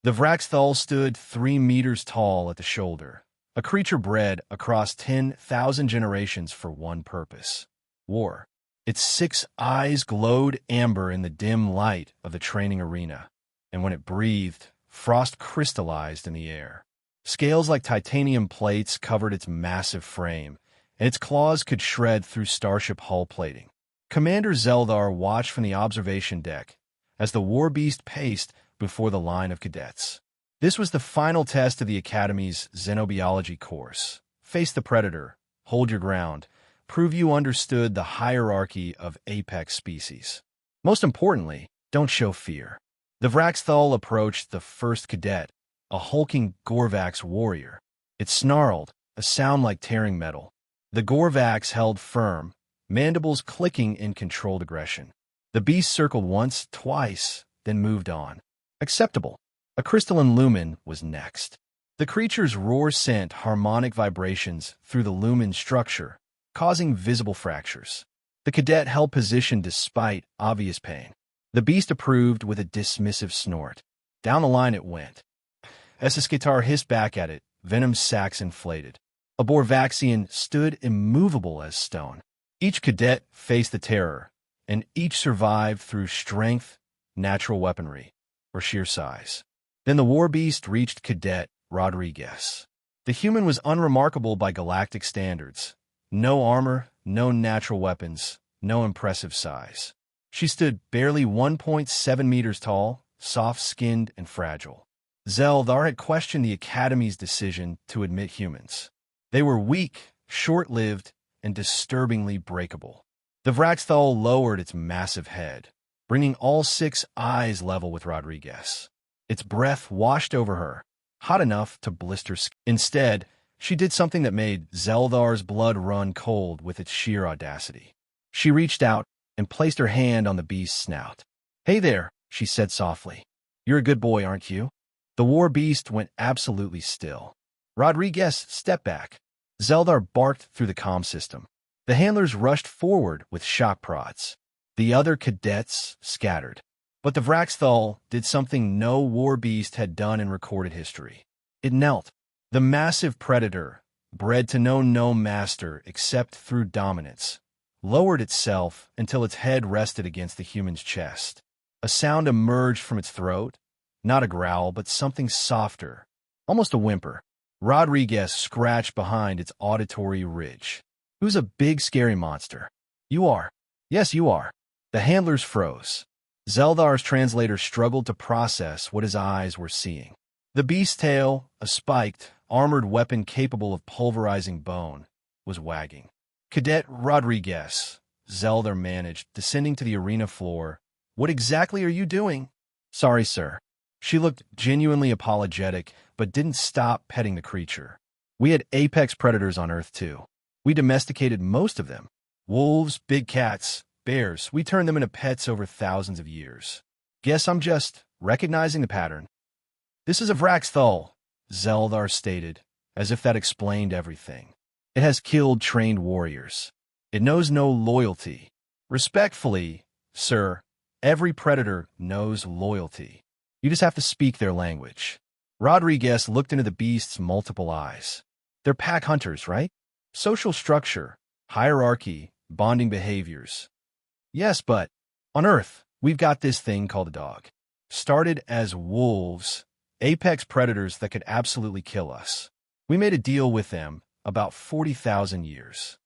The Vraxthal stood 3 meters tall at the shoulder, a creature bred across 10,000 generations for one purpose: war. Its 6 eyes glowed amber in the dim light of the training arena, and when it breathed, frost crystallized in the air. Scales like titanium plates covered its massive frame, and its claws could shred through starship hull plating. Commander Zeldar watched from the observation deck as the war beast paced before the line of cadets. This was the final test of the Academy's xenobiology course. Face the predator, hold your ground, prove you understood the hierarchy of apex species. Most importantly, don't show fear. The Vraxthal approached the first cadet, a hulking Gorvax warrior. It snarled, a sound like tearing metal. The Gorvax held firm, mandibles clicking in controlled aggression. The beast circled once, twice, then moved on. Acceptable. A crystalline lumen was next. The creature's roar sent harmonic vibrations through the lumen structure, causing visible fractures. The cadet held position despite obvious pain. The beast approved with a dismissive snort. Down the line it went. As the Skitar hissed back at it, venom sacs inflated. A Borvaxian stood immovable as stone. Each cadet faced the terror, and each survived through strength, natural weaponry, or sheer size. Then the war beast reached Cadet Rodriguez. The human was unremarkable by galactic standards. No armor, no natural weapons, no impressive size. She stood barely 1.7 meters tall, soft-skinned and fragile. Zeldar had questioned the Academy's decision to admit humans. They were weak, short-lived, and disturbingly breakable. The Vraxthal lowered its massive head, bringing all 6 eyes level with Rodriguez. Its breath washed over her, hot enough to blister skin. Instead, she did something that made Zeldar's blood run cold with its sheer audacity. She reached out and placed her hand on the beast's snout. "Hey there," she said softly. "You're a good boy, aren't you?" The war beast went absolutely still. Rodriguez stepped back. Zeldar barked through the comm system. The handlers rushed forward with shock prods. The other cadets scattered. But the Vraxthal did something no war beast had done in recorded history. It knelt. The massive predator, bred to know no master except through dominance, lowered itself until its head rested against the human's chest. A sound emerged from its throat, not a growl, but something softer, almost a whimper. Rodriguez scratched behind its auditory ridge. "Who's a big, scary monster?" "You are." "Yes, you are." The handlers froze. Zeldar's translator struggled to process what his eyes were seeing. The beast's tail, a spiked, armored weapon capable of pulverizing bone, was wagging. "Cadet Rodriguez," Zeldar managed, descending to the arena floor. "What exactly are you doing?" "Sorry, sir." She looked genuinely apologetic, but didn't stop petting the creature. "We had apex predators on Earth, too. We domesticated most of them. Wolves, big cats, bears. We turned them into pets over thousands of years. Guess I'm just recognizing the pattern." "This is a Vraxthal," Zeldar stated, as if that explained everything. "It has killed trained warriors. It knows no loyalty." "Respectfully, sir, every predator knows loyalty. You just have to speak their language." Rodriguez looked into the beast's multiple eyes. "They're pack hunters, right? Social structure, hierarchy, bonding behaviors." "Yes, but on Earth, we've got this thing called a dog. Started as wolves, apex predators that could absolutely kill us. We made a deal with them about 40,000 years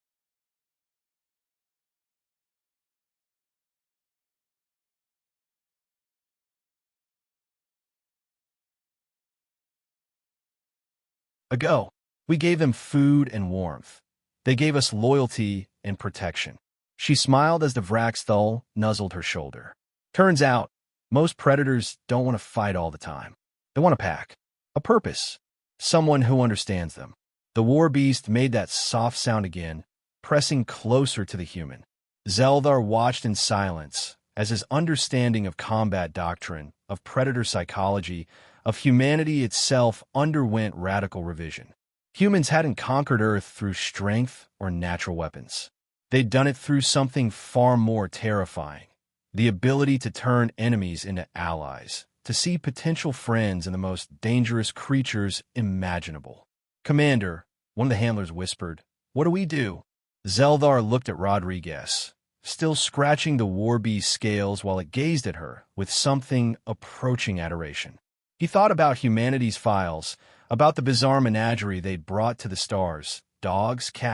ago. We gave them food and warmth. They gave us loyalty and protection." She smiled as the Vraxthal nuzzled her shoulder. "Turns out, most predators don't want to fight all the time. They want a pack, a purpose, someone who understands them." The war beast made that soft sound again, pressing closer to the human. Zeldar watched in silence as his understanding of combat doctrine, of predator psychology, of humanity itself underwent radical revision. Humans hadn't conquered Earth through strength or natural weapons. They'd done it through something far more terrifying: the ability to turn enemies into allies, to see potential friends and the most dangerous creatures imaginable. "Commander," one of the handlers whispered, "what do we do?" Zeldar looked at Rodriguez, still scratching the war beast's scales while it gazed at her with something approaching adoration. He thought about humanity's files, about the bizarre menagerie they'd brought to the stars, dogs, cats,